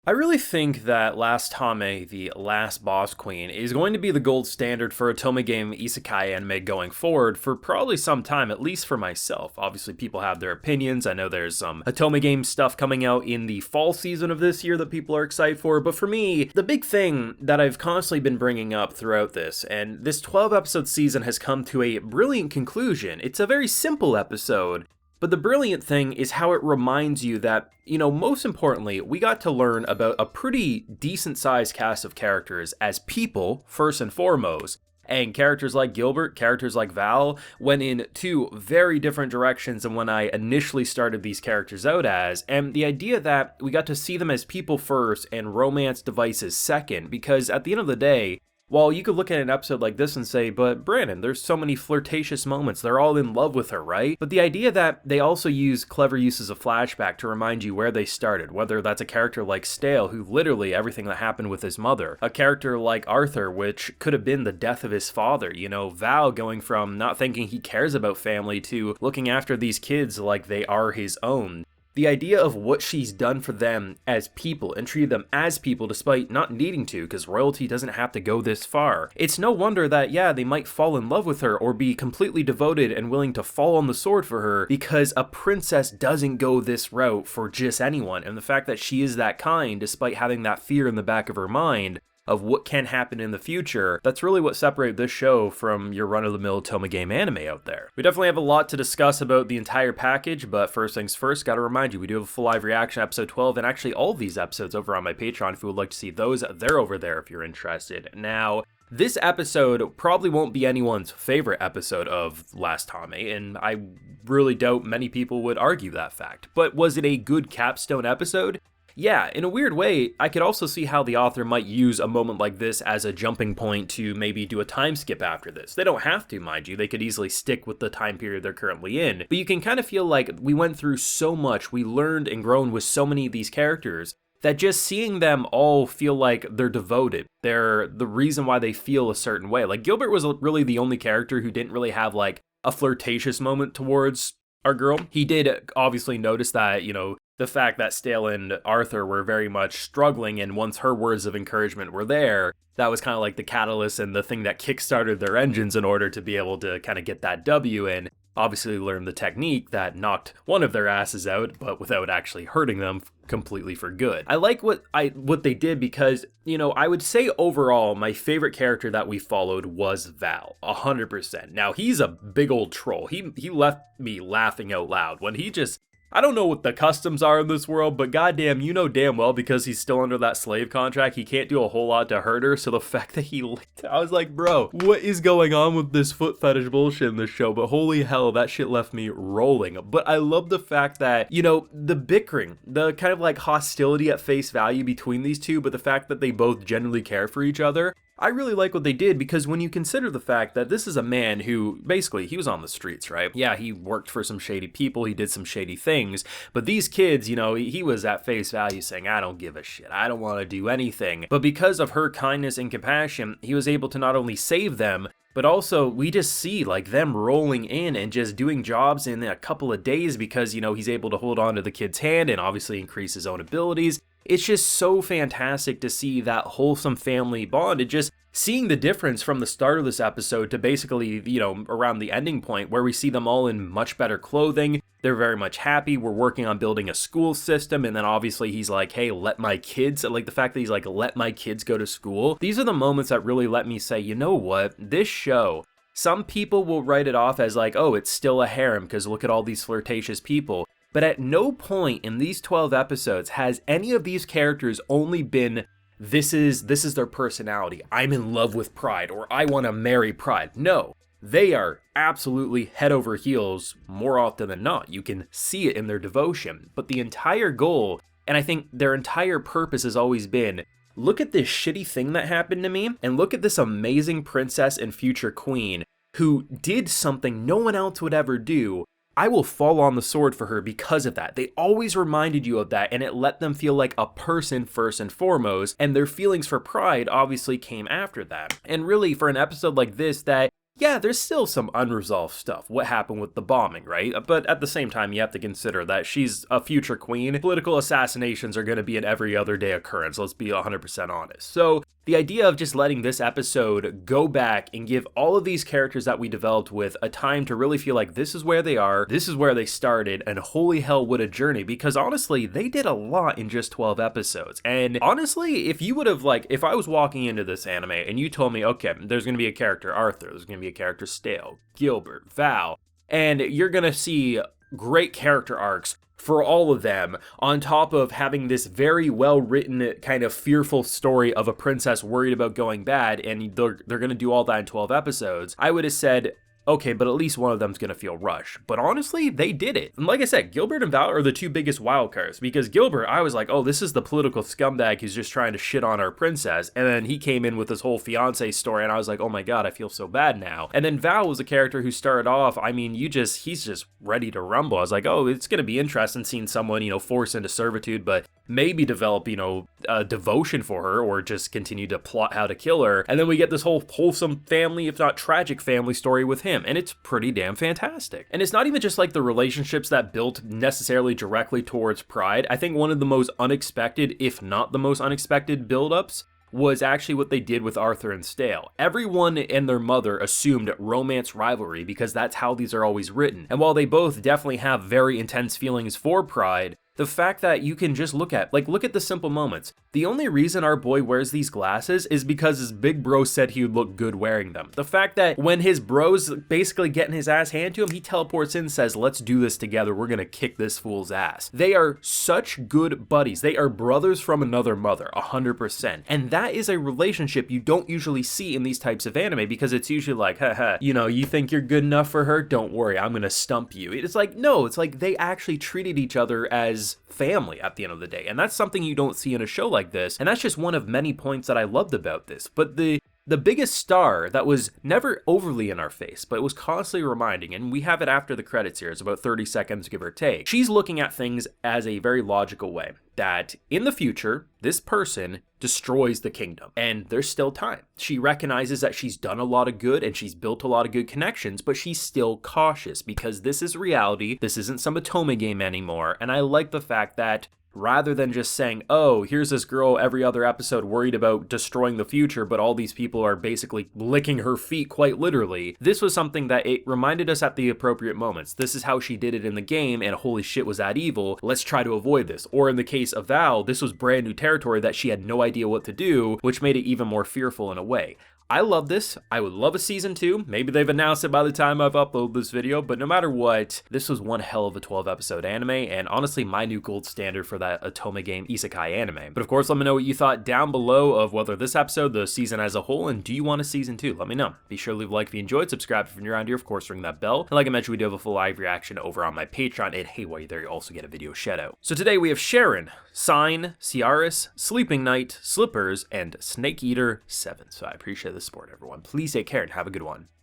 I really think that LasTame, the Last Boss Queen, is going to be the gold standard for Otome Game Isekai anime going forward for probably some time, at least for myself. Obviously, people have their opinions. I know there's some Otome Game stuff coming out in the fall season of this year that people are excited for, but for me, the big thing that I've constantly been bringing up throughout this, and this 12-episode season has come to a brilliant conclusion. It's a very simple episode, but the brilliant thing is how it reminds you that, most importantly, we got to learn about a pretty decent sized cast of characters as people, first and foremost. And characters like Gilbert, characters like Val, went in two very different directions than when I initially started these characters out as. And the idea that we got to see them as people first and romance devices second, because at the end of the day, while you could look at an episode like this and say, but Brandon, there's so many flirtatious moments, they're all in love with her, right? But the idea that they also use clever uses of flashback to remind you where they started, whether that's a character like Stale, who literally everything that happened with his mother, a character like Arthur, which could have been the death of his father, Val going from not thinking he cares about family to looking after these kids like they are his own. The idea of what she's done for them as people and treated them as people despite not needing to, because royalty doesn't have to go this far. It's no wonder that, they might fall in love with her or be completely devoted and willing to fall on the sword for her, because a princess doesn't go this route for just anyone. And the fact that she is that kind, despite having that fear in the back of her mind of what can happen in the future, that's really what separates this show from your run-of-the-mill Otome Game anime out there. We definitely have a lot to discuss about the entire package, but first things first, gotta remind you, we do have a full live reaction episode 12, and actually all of these episodes over on my Patreon. If you would like to see those, they're over there if you're interested. Now, this episode probably won't be anyone's favorite episode of LasTame, and I really doubt many people would argue that fact. But was it a good capstone episode? Yeah, in a weird way, I could also see how the author might use a moment like this as a jumping point to maybe do a time skip after this. They don't have to, mind you, they could easily stick with the time period they're currently in, but you can kind of feel like we went through so much, we learned and grown with so many of these characters, that just seeing them all feel like they're devoted, they're the reason why they feel a certain way. Like, Gilbert was really the only character who didn't really have like a flirtatious moment towards our girl. He did obviously notice that, the fact that Stale and Arthur were very much struggling, and once her words of encouragement were there, that was kind of like the catalyst and the thing that kickstarted their engines in order to be able to kind of get that W and obviously learn the technique that knocked one of their asses out, but without actually hurting them completely for good. I like what they did because, I would say overall, my favorite character that we followed was Val, 100%. Now, he's a big old troll. He left me laughing out loud when he just, I don't know what the customs are in this world, but goddamn, damn well, because he's still under that slave contract, he can't do a whole lot to hurt her, so the fact that he licked, I was like, bro, what is going on with this foot fetish bullshit in this show? But holy hell, that shit left me rolling. But I love the fact that, the bickering, the kind of like hostility at face value between these two, but the fact that they both genuinely care for each other, I really like what they did, because when you consider the fact that this is a man who, basically, he was on the streets, right? Yeah, he worked for some shady people, he did some shady things, but these kids, he was at face value saying, I don't give a shit, I don't want to do anything. But because of her kindness and compassion, he was able to not only save them, but also we just see like them rolling in and just doing jobs in a couple of days because, he's able to hold on to the kid's hand and obviously increase his own abilities. It's just so fantastic to see that wholesome family bond and just seeing the difference from the start of this episode to basically, around the ending point where we see them all in much better clothing. They're very much happy. We're working on building a school system. And then obviously he's like, hey, let my kids, like the fact that he's like, let my kids go to school. These are the moments that really let me say, you know what, this show, some people will write it off as like, oh, it's still a harem because look at all these flirtatious people. But at no point in these 12 episodes has any of these characters only been, this is their personality, I'm in love with Pride, or I want to marry Pride. No, they are absolutely head over heels more often than not. You can see it in their devotion. But the entire goal, and I think their entire purpose has always been, look at this shitty thing that happened to me, and look at this amazing princess and future queen who did something no one else would ever do. I will fall on the sword for her because of that. They always reminded you of that, and it let them feel like a person first and foremost, and their feelings for Pride obviously came after that. And really, for an episode like this that, yeah, there's still some unresolved stuff. What happened with the bombing, right? But at the same time, you have to consider that she's a future queen. Political assassinations are going to be an every other day occurrence, let's be 100% honest. So the idea of just letting this episode go back and give all of these characters that we developed with a time to really feel like this is where they are, this is where they started, and holy hell, what a journey. Because honestly, they did a lot in just 12 episodes. And honestly, if you would have, like, if I was walking into this anime and you told me, okay, there's going to be a character Arthur, there's going to be a character Stale, Gilbert, Val, and you're going to see great character arcs for all of them, on top of having this very well-written, kind of fearful story of a princess worried about going bad, and they're going to do all that in 12 episodes, I would have said, okay, but at least one of them's gonna feel rushed. But honestly, they did it. And like I said, Gilbert and Val are the two biggest wild cards, because Gilbert, I was like, oh, this is the political scumbag who's just trying to shit on our princess. And then he came in with this whole fiance story, and I was like, oh my god, I feel so bad now. And then Val was a character who started off, I mean, he's just ready to rumble. I was like, oh, it's gonna be interesting seeing someone, forced into servitude, but maybe develop, a devotion for her, or just continue to plot how to kill her. And then we get this whole wholesome family, if not tragic family story with him, and it's pretty damn fantastic. And it's not even just like the relationships that built necessarily directly towards Pride. I think one of the most unexpected, if not the most unexpected build-ups was actually what they did with Arthur and Stale. Everyone and their mother assumed romance rivalry because that's how these are always written. And while they both definitely have very intense feelings for Pride, the fact that you can just look at the simple moments. The only reason our boy wears these glasses is because his big bro said he would look good wearing them. The fact that when his bro's basically getting his ass handed to him, he teleports in and says, let's do this together, we're gonna kick this fool's ass. They are such good buddies. They are brothers from another mother, 100%. And that is a relationship you don't usually see in these types of anime, because it's usually like, haha, you think you're good enough for her? Don't worry, I'm gonna stump you. It's like, no, it's like they actually treated each other as family at the end of the day, and that's something you don't see in a show like this, and that's just one of many points that I loved about this. But the biggest star that was never overly in our face, but it was constantly reminding, and we have it after the credits here, it's about 30 seconds give or take, she's looking at things as a very logical way, that in the future, this person destroys the kingdom, and there's still time. She recognizes that she's done a lot of good, and she's built a lot of good connections, but she's still cautious, because this is reality, this isn't some Otome game anymore, and I like the fact that rather than just saying, oh, here's this girl every other episode worried about destroying the future, but all these people are basically licking her feet quite literally, this was something that it reminded us at the appropriate moments. This is how she did it in the game, and holy shit, was that evil. Let's try to avoid this. Or in the case of Val, this was brand new territory that she had no idea what to do, which made it even more fearful in a way. I love this. I would love a season 2. Maybe they've announced it by the time I've uploaded this video, but no matter what, this was one hell of a 12 episode anime, and honestly my new gold standard for that Otome Game Isekai anime. But of course, let me know what you thought down below of whether this episode, the season as a whole, and do you want a season 2? Let me know. Be sure to leave a like if you enjoyed, subscribe if you're new around here, of course ring that bell, and like I mentioned, we do have a full live reaction over on my Patreon, and hey, while you're there, you also get a video shout out. So today we have Sharon, Sign, Ciaris, Sleeping Knight, Slippers, and Snake Eater 7. So I appreciate the support, everyone. Please take care and have a good one.